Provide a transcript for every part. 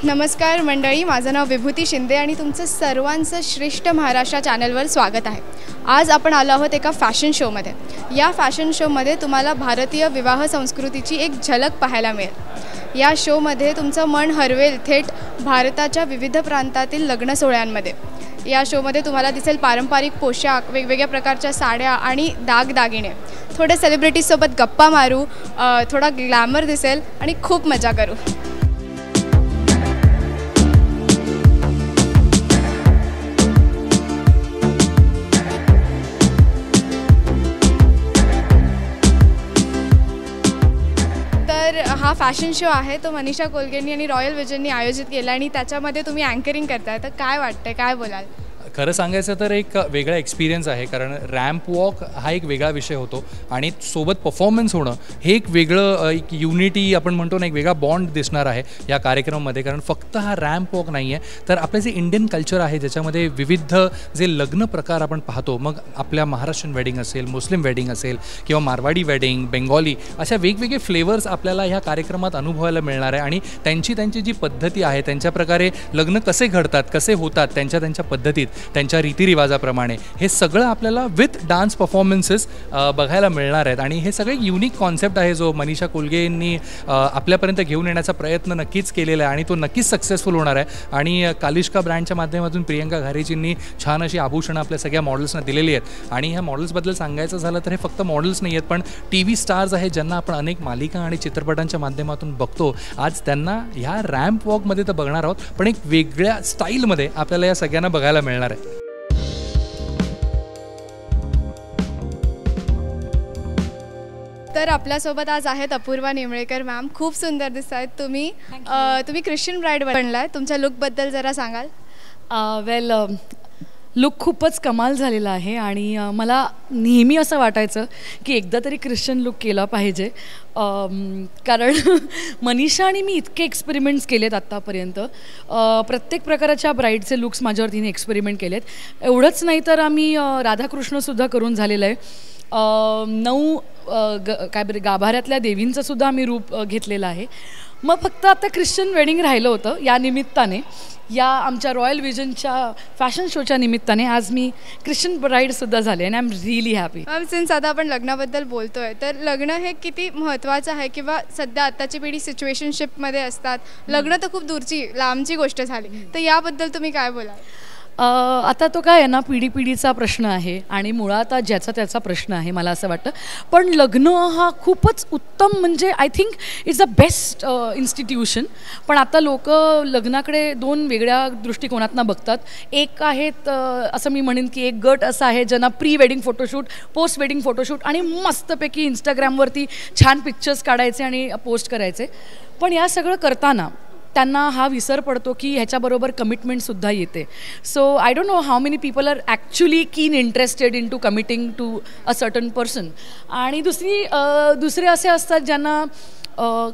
नमस्कार मंडळी, माझं नाव विभूती शिंदे आणि तुमचं सर्वांचं श्रेष्ठ महाराष्ट्र चॅनलवर स्वागत आहे। आज आपण आलो आहोत एका फॅशन शोमध्ये। या फॅशन शोमध्ये तुम्हाला भारतीय विवाह संस्कृतीची एक झलक पाहायला मिळेल। या शोमध्ये तुमचं मन हरवेल थेट भारताच्या विविध प्रांतातील लग्न सोहळ्यांमध्ये। या शोमध्ये तुम्हाला दिसेल पारंपरिक पोशाख, वेगवेगळ्या प्रकारच्या साड्या आणि दागदागिने। थोडे सेलिब्रिटीजसोबत गप्पा मारू, थोडा ग्लॅमर दिसेल आणि खूप मजा करू। तर हा फॅशन शो आहे तो मनीषा कोलगेंनी आणि रॉयल विजननी आयोजित केला आणि त्याच्यामध्ये तुम्ही अँकरिंग करताय, तर काय वाटतंय, काय बोलाल? खरं सांगायचं तर एक वेगळा एक्सपिरियन्स आहे, कारण रॅम्प वॉक हा एक वेगळा विषय होतो आणि सोबत परफॉर्मन्स होणं हे एक वेगळं एक युनिटी आपण म्हणतो ना, एक वेगळा बॉन्ड दिसणार आहे या कार्यक्रमामध्ये। कारण फक्त हा रॅम्प वॉक नाही आहे, तर आपलं जे इंडियन कल्चर आहे ज्याच्यामध्ये विविध जे लग्न प्रकार आपण पाहतो, मग आपल्या महाराष्ट्रीयन वेडिंग असेल, मुस्लिम वेडिंग असेल किंवा मारवाडी वेडिंग, बेंगॉली, अशा वेगवेगळे फ्लेवर्स आपल्याला ह्या कार्यक्रमात अनुभवायला मिळणार आहे। आणि त्यांची जी पद्धती आहे, त्यांच्या प्रकारे लग्न कसे घडतात, कसे होतात, त्यांच्या पद्धतीत, त्यांच्या रीतिरिवाजाप्रमाणे हे सगळं आपल्याला विथ डान्स परफॉर्मन्सेस बघायला मिळणार आहेत। आणि हे सगळे युनिक कॉन्सेप्ट आहे जो मनीषा कोलगेंनी आपल्यापर्यंत घेऊन येण्याचा प्रयत्न नक्कीच केलेला आहे आणि तो नक्कीच सक्सेसफुल होणार आहे। आणि कालिष्का ब्रँडच्या माध्यमातून प्रियंका घारेजींनी छान अशी आभूषणं आपल्या सगळ्या मॉडेल्सना दिलेली आहेत। आणि ह्या मॉडेल्सबद्दल सांगायचं झालं तर हे फक्त मॉडेल्स नाही आहेत, पण TV स्टार्स आहेत ज्यांना आपण अनेक मालिका आणि चित्रपटांच्या माध्यमातून बघतो। आज त्यांना ह्या रॅम्प वॉकमध्ये तर बघणार आहोत, पण एक वेगळ्या स्टाईलमध्ये आपल्याला या सगळ्यांना बघायला मिळणार आहे। तर आपल्यासोबत आज आहेत अपूर्वा निमळेकर मॅम। खूप सुंदर दिसतायत तुम्ही। तुम्ही ख्रिश्चन ब्राईड बनलाय, तुमच्या लुकबद्दल जरा सांगाल? वेल, लुक खूपच कमाल झालेला आहे आणि मला नेहमी असं वाटायचं की एकदा तरी ख्रिश्चन लुक केला पाहिजे, कारण मनीषा आणि मी इतके एक्सपेरिमेंट्स केलेत आत्तापर्यंत। प्रत्येक प्रकाराच्या ब्राईडचे लुक्स माझ्यावर तिने एक्सपेरिमेंट केलेत। एवढंच नाही तर आम्ही राधाकृष्णसुद्धा करून झालेलं आहे। 9 गाभाऱ्यातल्या देवींचं सुद्धा आम्ही रूप घेतलेलं आहे। मग फक्त आता ख्रिश्चन वेडिंग राहिलं होतं, या निमित्ताने, या आमच्या रॉयल विजनच्या फॅशन शोच्या निमित्ताने आज मी ख्रिश्चन ब्राईडसुद्धा झाले आणि I am really happy. Ma'am, since आता आपण लग्नाबद्दल बोलतोय, तर लग्न हे किती महत्त्वाचं आहे किंवा सध्या आत्ताची पिढी सिच्युएशनशिपमध्ये असतात, लग्न तर खूप दूरची लांबची गोष्ट झाली, तर याबद्दल तुम्ही काय बोलाल? आता तो काय आहे ना, पिढीचा प्रश्न आहे आणि मुळात ज्याचा त्याचा प्रश्न आहे मला असं वाटतं। पण लग्न हा खूपच उत्तम, म्हणजे I think it's the best institution. पण आता लोक लग्नाकडे 2 वेगळ्या दृष्टिकोनातनं बघतात। एक आहेत असं मी म्हणेन की एक गट असा आहे ज्यांना pre wedding photoshoot, post wedding photoshoot आणि मस्तपैकी इंस्टाग्रामवरती छान पिक्चर्स काढायचे आणि पोस्ट करायचे। पण या सगळं करताना त्यांना हा विसर पडतो की ह्याच्याबरोबर कमिटमेंटसुद्धा येते। So I don't know how many people are actually keen interested in to committing to a certain person. आणि दुसरे असे असतात ज्यांना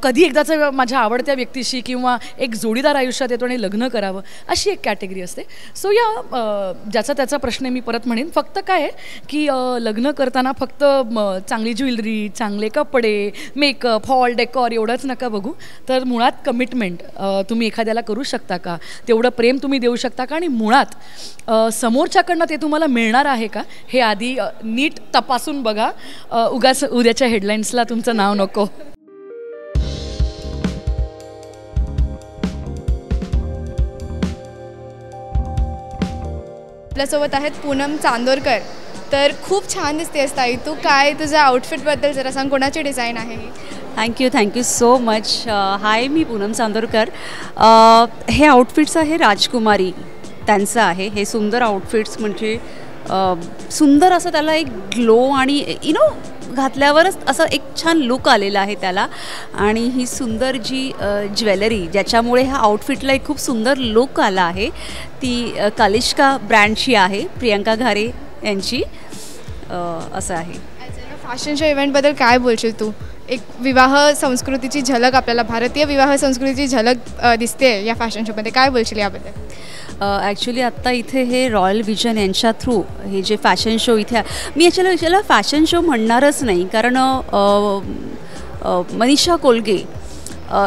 कधी एकदाचं माझ्या आवडत्या व्यक्तीशी किंवा एक जोडीदार आयुष्यात येतो आणि लग्न करावं, अशी एक कॅटेगरी असते। सो ज्याचा त्याचा प्रश्न मी परत म्हणेन। फक्त काय आहे की लग्न करताना फक्त चांगली ज्वेलरी, चांगले कपडे, मेकअप, हॉल डेकॉर एवढंच नका बघू, तर मुळात कमिटमेंट तुम्ही एखाद्याला करू शकता का, तेवढं प्रेम तुम्ही देऊ शकता का, आणि मुळात समोरच्याकडनं ते तुम्हाला मिळणार आहे का हे आधी नीट तपासून बघा। उगाच उद्याच्या हेडलाईन्सला तुमचं नाव नको। आपल्यासोबत आहेत पूनम चांदोरकर। तर खूप छान दिसतेस ताई तू, काय तुझ्या आउटफिटबद्दल जरा सांग, कोणाची डिझाईन आहे ही? Thank you so much. हाय, मी पूनम चांदोरकर। हे आउटफिट्स आहे राजकुमारी त्यांचं आहे। हे सुंदर आउटफिट्स म्हणजे सुंदर असं त्याला एक ग्लो आणि घातल्यावरच असं एक छान लुक आलेला आहे त्याला। आणि ही सुंदर जी ज्वेलरी ज्याच्यामुळे ह्या आउटफिटला एक खूप सुंदर लुक आला आहे, ती कालिष्का ब्रँडची आहे, प्रियंका घारे यांची, असं आहे। फॅशन शो इव्हेंटबद्दल काय बोलशील तू? एक विवाह संस्कृतीची झलक, आपल्याला भारतीय विवाह संस्कृतीची झलक दिसते या फॅशन शोमध्ये, काय बोलशील याबद्दल? ॲक्च्युली आत्ता इथे हे रॉयल विजन यांच्या थ्रू हे जे फॅशन शो इथे, मी याच्याला फॅशन शो म्हणणारच नाही, कारण मनीषा कोलगे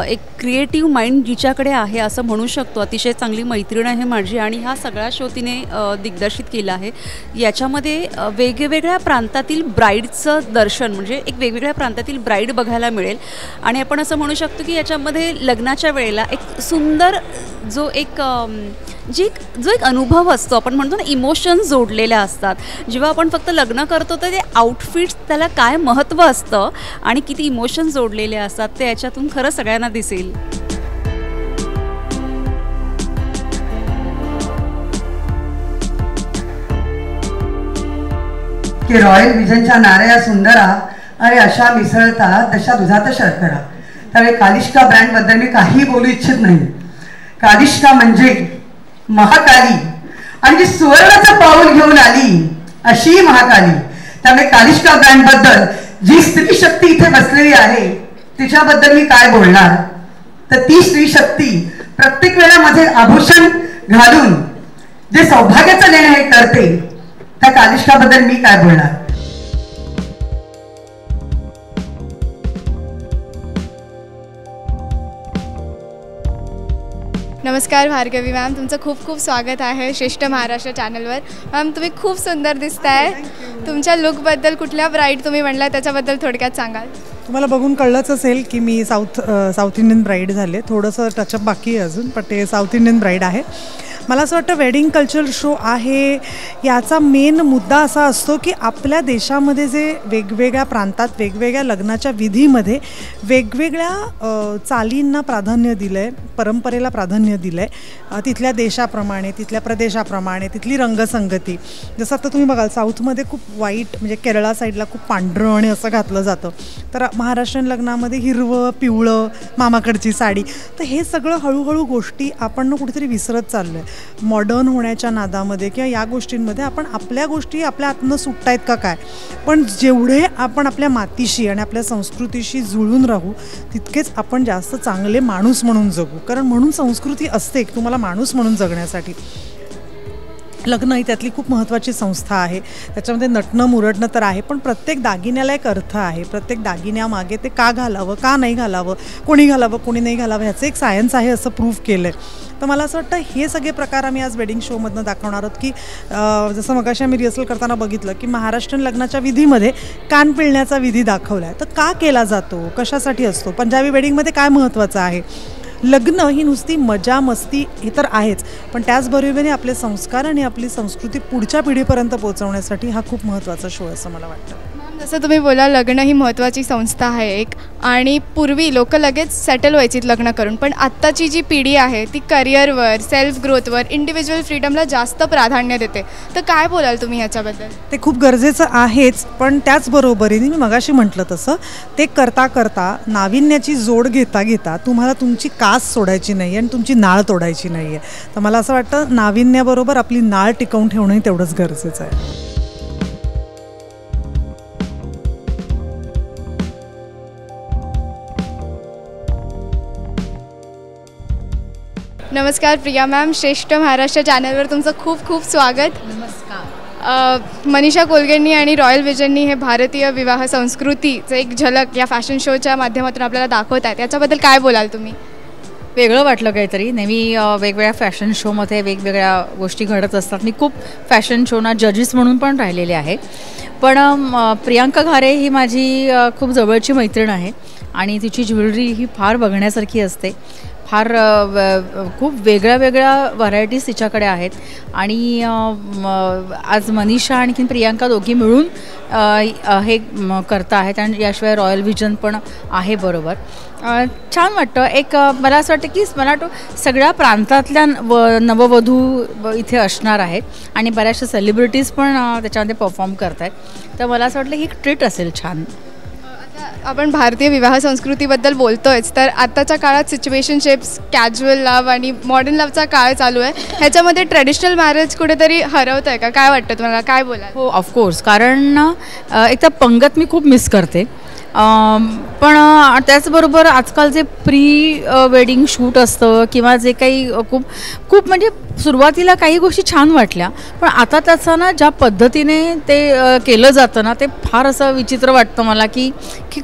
एक क्रिएटिव्ह माइंड जिच्याकडे आहे असं म्हणू शकतो. अतिशय चांगली मैत्रीण आहे माझी आणि हा सगळा शो तिने दिग्दर्शित केला आहे. याच्यामध्ये वेगवेगळ्या प्रांतातील ब्राईडचं दर्शन म्हणजे एक वेगवेगळ्या प्रांतातील ब्राईड बघायला मिळेल आणि आपण असं म्हणू शकतो की याच्यामध्ये लग्नाच्या वेळेला एक सुंदर जो एक अनुभव असतो, आपण म्हणतो ना इमोशन्स जोडलेल्या असतात. जेव्हा आपण फक्त लग्न करतो तर ते आउटफिट्स त्याला काय महत्त्व असतं आणि किती इमोशन्स जोडलेले असतात ते याच्यातून खरं सगळ्यांना दिसेल. की रॉयल विजनच्या नाऱ्या सुंदरा अरे अशा मिसळता तशा दुधात शर्करा. त्यामुळे कालिष्का ब्रँडबद्दल मी काही बोलू इच्छित नाही. कालिष्का म्हणजे महाकाली आणि जी सुवर्णाचं पाऊल घेऊन आली अशी महाकाली. त्यामुळे कालिष्का ब्रँडबद्दल जी स्त्री शक्ती इथे बसलेली आहे तिच्याबद्दल मी काय बोलणार, तर ती स्त्री शक्ती प्रत्येक वेळा माझे आभूषण घालून जे सौभाग्याचं लेणं हे करते त्या कालिष्काबद्दल मी काय बोलणार. नमस्कार भार्गवी मॅम, तुमचं खूप खूप स्वागत आहे श्रेष्ठ महाराष्ट्र चॅनलवर. मॅम तुम्ही खूप सुंदर दिसताय. तुमच्या लुकबद्दल कुठल्या ब्राईड तुम्ही म्हणला त्याच्याबद्दल थोडक्यात सांगाल. तुम्हाला बघून कळलंच असेल की मी साऊथ इंडियन ब्राईड झाले. थोडंसं टचअप बाकी आहे अजून, पण ते साऊथ इंडियन ब्राईड आहे. मला असं वाटतं वेडिंग कल्चर शो आहे याचा मेन मुद्दा असा असतो की आपल्या देशामध्ये जे वेगवेगळ्या प्रांतात वेगवेगळ्या लग्नाच्या विधीमध्ये वेगवेगळ्या चालींना प्राधान्य दिलं आहे, परंपरेला प्राधान्य दिलं आहे, तिथल्या देशाप्रमाणे तिथल्या प्रदेशाप्रमाणे तिथली रंगसंगती. जसं आता तुम्ही बघाल साऊथमध्ये खूप व्हाईट म्हणजे केरळा साईडला खूप पांढरं आणि असं घातलं जातं, तर महाराष्ट्रीयन लग्नामध्ये हिरवं पिवळं मामाकडची साडी. तर हे सगळं हळूहळू गोष्टी आपण कुठेतरी विसरत चाललो आहे मॉडर्न होण्याच्या नादामध्ये किंवा या गोष्टींमध्ये. आपण आपल्या गोष्टी आपल्या आतनं सुटतायत का काय, पण जेवढे आपण आपल्या मातीशी आणि आपल्या संस्कृतीशी जुळून राहू तितकेच आपण जास्त चांगले माणूस म्हणून जगू. कारण म्हणून संस्कृती असते तुम्हाला माणूस म्हणून जगण्यासाठी. लग्न ही त्यातली खूप महत्त्वाची संस्था आहे. त्याच्यामध्ये नटणं मुरडणं तर आहे, पण प्रत्येक दागिन्याला एक अर्थ आहे. प्रत्येक दागिन्यामागे ते का घालावं का नाही घालावं, कोणी घालावं कोणी नाही घालावं ह्याचं एक सायन्स आहे असं प्रूव्ह केलं आहे. तर मला असं वाटतं हे सगळे प्रकार आम्ही आज वेडिंग शोमधनं दाखवणार आहोत. की जसं मगाशी आम्ही रिहर्सल करताना बघितलं की महाराष्ट्रीयन लग्नाच्या विधीमध्ये कान पिळण्याचा विधी दाखवला आहे. तर का केला जातो, कशासाठी असतो, पंजाबी वेडिंगमध्ये काय महत्त्वाचं आहे. लग्न ही नुसती मजा मस्ती हे तर आहेच, पण त्याचबरोबरीने आपले संस्कार आणि आपली संस्कृती पुढच्या पिढीपर्यंत पोहोचवण्यासाठी हा खूप महत्त्वाचा शो आहे असं मला वाटतं. जसं तुम्ही बोला लग्न ही महत्त्वाची संस्था आहे एक, आणि पूर्वी लोक लगेच सेटल व्हायचीत लग्न करून, पण आत्ताची जी पिढी आहे ती करिअरवर सेल्फ ग्रोथवर इंडिव्हिज्युअल फ्रीडमला जास्त प्राधान्य देते. तर काय बोलाल तुम्ही ह्याच्याबद्दल. ते खूप गरजेचं आहेच, पण त्याचबरोबरीने मी मगाशी म्हटलं तसं ते करता करता नाविन्याची जोड घेता घेता तुम्हाला तुमची कास सोडायची नाही आणि तुमची नाळ तोडायची नाही आहे. तर मला असं वाटतं नाविन्याबरोबर आपली नाळ टिकवून ठेवणंही तेवढंच गरजेचं आहे. नमस्कार प्रिया मॅम, श्रेष्ठ महाराष्ट्र चॅनलवर तुमचं खूप खूप स्वागत. नमस्कार. मनीषा कोलगेंनी आणि रॉयल विजननी हे भारतीय विवाह संस्कृतीचं एक झलक या फॅशन शोच्या माध्यमातून आपल्याला दाखवत आहेत. याच्याबद्दल काय बोलाल तुम्ही. वेगळं वाटलं काहीतरी. नेहमी वेगवेगळ्या फॅशन शोमध्ये वेगवेगळ्या गोष्टी घडत असतात. मी खूप फॅशन शोना जजेस म्हणून पण राहिलेले आहे, पण प्रियांका घारे ही माझी खूप जवळची मैत्रीण आहे आणि तिची ज्वेलरी ही फार बघण्यासारखी असते. फार खूप वेगळ्या वेगळ्या व्हरायटीज तिच्याकडे आहेत आणि आज मनीषा आणखीन प्रियांका दोघी मिळून हे करता आहेत आणि याशिवाय रॉयल विजन पण आहे बरोबर. छान वाटतं. एक मला असं वाटतं की मला वाटतं सगळ्या प्रांतातल्या नववधू इथे असणार आहेत आणि बऱ्याचशा सेलिब्रिटीज पण त्याच्यामध्ये परफॉर्म करत आहेत. तर मला असं वाटलं ही एक ट्रीट असेल छान. आपण भारतीय विवाह संस्कृतीबद्दल बोलतोयच, तर आत्ताच्या काळात सिच्युएशनशिप्स, कॅज्युअल लव्ह आणि मॉडर्न लव्हचा काळ चालू आहे. ह्याच्यामध्ये ट्रेडिशनल मॅरेज कुठेतरी हरवतं आहे का, काय वाटतं तुम्हाला, काय बोला. हो ऑफकोर्स, कारण एक तर पंगत मी खूप मिस करते. पण त्याचबरोबर आजकाल जे प्री वेडिंग शूट असतं किंवा जे काही खूप खूप म्हणजे सुरुवातीला काही गोष्टी छान वाटल्या, पण आता त्याचं ना ज्या पद्धतीने ते केलं जातं ना, ते फार असं विचित्र वाटतं मला की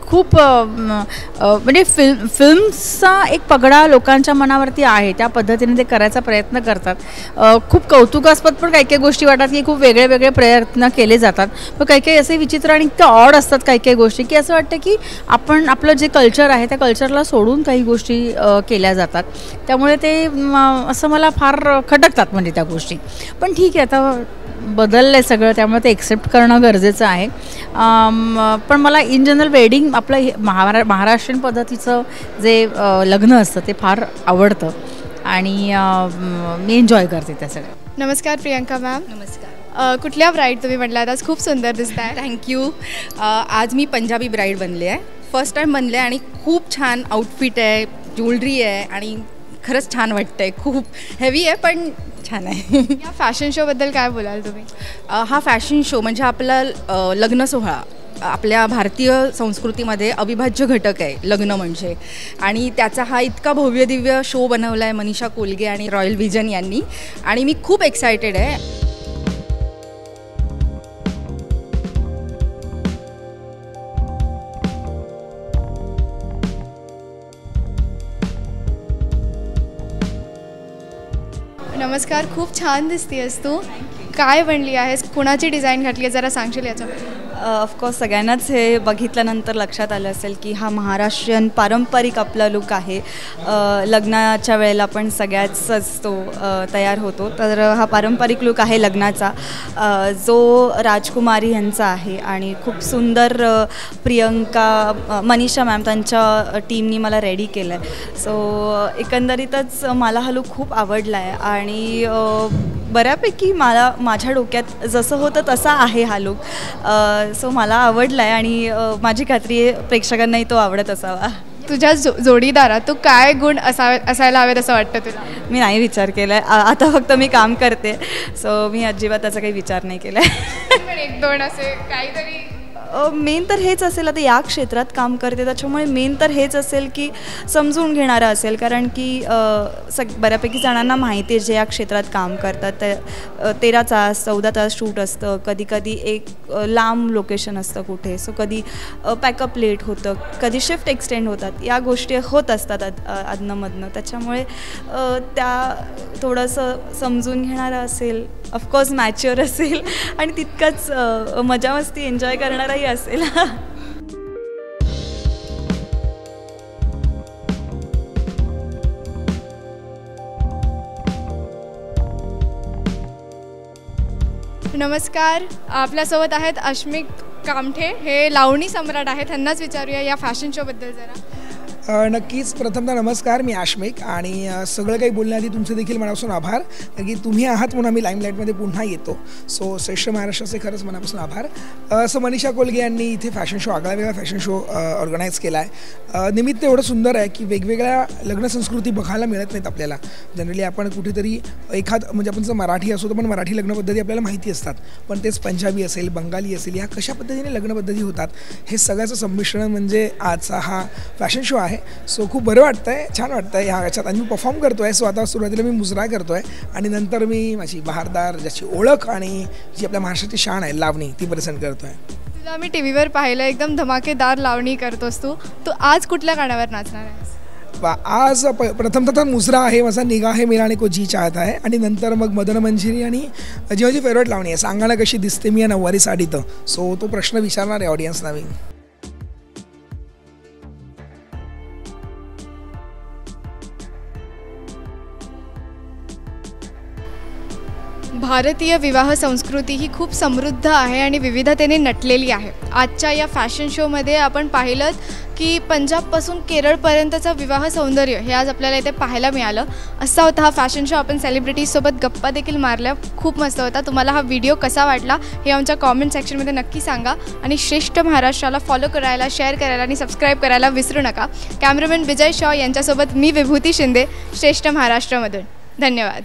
खूप म्हणजे फिल्म्सचा एक पगडा लोकांच्या मनावरती आहे, त्या पद्धतीने ते करायचा प्रयत्न करतात. खूप कौतुकास्पद पण काही काही गोष्टी वाटतात की खूप वेगळे वेगळे प्रयत्न केले जातात, पण काही काही असे विचित्र आणि इतकं ऑड असतात काही काही गोष्टी की असं वाटतं की आपण आपलं जे कल्चर आहे त्या कल्चरला सोडून काही गोष्टी केल्या जातात. त्यामुळे ते असं मला फार खटकतात म्हणजे त्या गोष्टी. पण ठीक आहे, आता बदललं आहे सगळं, त्यामुळे ते एक्सेप्ट करणं गरजेचं आहे. पण मला इन जनरल वेडिंग आपलं महाराष्ट्रीयन पद्धतीचं जे लग्न असतं ते फार आवडतं आणि मी एन्जॉय करते त्या सगळ्या. नमस्कार प्रियंका मॅम. नमस्कार. कुठल्या ब्राईड तुम्ही म्हटलात? आज खूप सुंदर दिसत आहे. थँक्यू. आज मी पंजाबी ब्राईड बनले आहे, फर्स्ट टाईम बनले आणि खूप छान आउटफिट आहे, ज्वेलरी आहे आणि खरंच छान वाटतं आहे. खूप हेवी आहे पण छान आहे. या फॅशन शोबद्दल काय बोलाल तुम्ही? हा फॅशन शो म्हणजे आपला लग्न सोहळा आपल्या भारतीय संस्कृतीमध्ये अविभाज्य घटक आहे लग्न म्हणजे, आणि त्याचा हा इतका भव्य दिव्य शो बनवला आहे मनीषा कोलगे आणि रॉयल व्हिजन यांनी, आणि मी खूप एक्सायटेड आहे. नमस्कार. खूप छान दिसतेस तू. काय बनली आहेस? कुणाची डिझाईन घातली आहे, जरा सांगशील याच्याबद्दल? ऑफकोर्स सगळ्यांनाच हे बघितल्यानंतर लक्षात आलं असेल की हा महाराष्ट्रीयन पारंपरिक आपला लुक आहे. लग्नाच्या वेळेला आपण सगळ्याच तो तयार होतो, तर हा पारंपरिक लुक आहे लग्नाचा, जो राजकुमारी यांचा आहे. आणि खूप सुंदर प्रियंका मनीषा मॅम त्यांच्या टीमनी मला रेडी केलं आहे. सो एकंदरीतच मला हा लुक खूप आवडला आहे आणि बऱ्यापैकी मला माझ्या डोक्यात जसं होतं तसा आहे हा लुक. सो मला आवडला आहे आणि माझी खात्री आहे प्रेक्षकांनाही तो आवडत असावा. तुझ्या जोडीदारात तू काय गुण असायला हवेत असं वाटतं तुला? मी नाही विचार केला आहे, आता फक्त मी काम करते, सो मी अजिबात त्याचा काही विचार नाही केला आहे. एक दोन असे काहीतरी मेन तर हेच असेल, आता या क्षेत्रात काम करते त्याच्यामुळे मेन तर हेच असेल की समजून घेणारं असेल, कारण की बऱ्यापैकी जणांना माहिती आहे जे या क्षेत्रात काम करतात 13 तास 14 तास शूट असतं, कधी कधी एक लांब लोकेशन असतं कुठे, सो कधी पॅकअप लेट होतं, कधी शिफ्ट एक्सटेंड होतात, या गोष्टी होत असतात अधनंमधनं. त्याच्यामुळे त्या थोडंसं समजून घेणारं असेल, ऑफकोर्स मॅच्युअर असेल आणि तितकंच मजा मस्ती एन्जॉय करणाराही असेल. नमस्कार. आपल्यासोबत आहेत अश्मिक कामठे, हे लावणी सम्राट आहेत. त्यांनाच विचारूया या फॅशन शोबद्दल जरा. नक्कीच. प्रथमतः नमस्कार, मी आश्मिक, आणि सगळं काही बोलण्याआधी तुमचे देखील मनापासून आभार, कारण की तुम्ही आहात म्हणून आम्ही लाईमलाईटमध्ये पुन्हा येतो. सो श्रेष्ठ महाराष्ट्राचे खरंच मनापासून आभार. असं मनीषा कोलगे यांनी इथे फॅशन शो, आगळा वेगळा फॅशन शो ऑर्गनाईज केला आहे. निमित्त एवढं सुंदर आहे की वेगवेगळ्या लग्न संस्कृती बघायला मिळत नाहीत आपल्याला. जनरली आपण कुठेतरी म्हणजे आपण जर मराठी असो तर पण मराठी लग्नपद्धती आपल्याला माहिती असतात, पण तेच पंजाबी असेल, बंगाली असेल, ह्या कशा पद्धतीने लग्नपद्धती होतात हे सगळ्याचं संमिश्रण म्हणजे आजचा हा फॅशन शो आहे. सो खूप बरं वाटतं आहे, छान वाटतं आहे ह्याच्यात. आणि मी परफॉर्म करतो आहे. सो आता सुरुवातीला मी मुजरा करतो आहे आणि नंतर मी माझी बहारदार ज्याची ओळख आणि जी आपल्या महाराष्ट्राची शान आहे लावणी ती प्रेझेंट करतो आहे. तुला मी TV वर पाहिलं, एकदम धमाकेदार लावणी करतोस तू. तू आज कुठल्या गाण्यावर नाचणार आहेस? आज प्रथमतः मुजरा आहे माझा, निगाहे मेराने को जी चाहता आहे, आणि नंतर मग मदन मंजिरी आणि जी माझी फेवरेट लावणी आहे सांगायला कशी दिसते मी या नऊवारी साडीत. सो तो प्रश्न विचारणार आहे ऑडियन्सना मी. भारतीय विवाह संस्कृती ही खूप समृद्ध आहे आणि विविधतेने नटलेली आहे. आजच्या या फॅशन शोमध्ये आपण पाहिलं की पंजाबपासून केरळपर्यंतचं विवाह सौंदर्य हे आज आपल्याला इथे पाहायला मिळालं. असा होता हा फॅशन शो. आपण सेलिब्रिटीजसोबत गप्पा देखील मारल्या, खूप मस्त होता. तुम्हाला हा व्हिडिओ कसा वाटला हे आमच्या कॉमेंट सेक्शनमध्ये नक्की सांगा, आणि श्रेष्ठ महाराष्ट्राला फॉलो करायला, शेअर करायला आणि सबस्क्राईब करायला विसरू नका. कॅमेरामॅन विजय शॉ यांच्यासोबत मी विभूती शिंदे, श्रेष्ठ महाराष्ट्रामधून. धन्यवाद.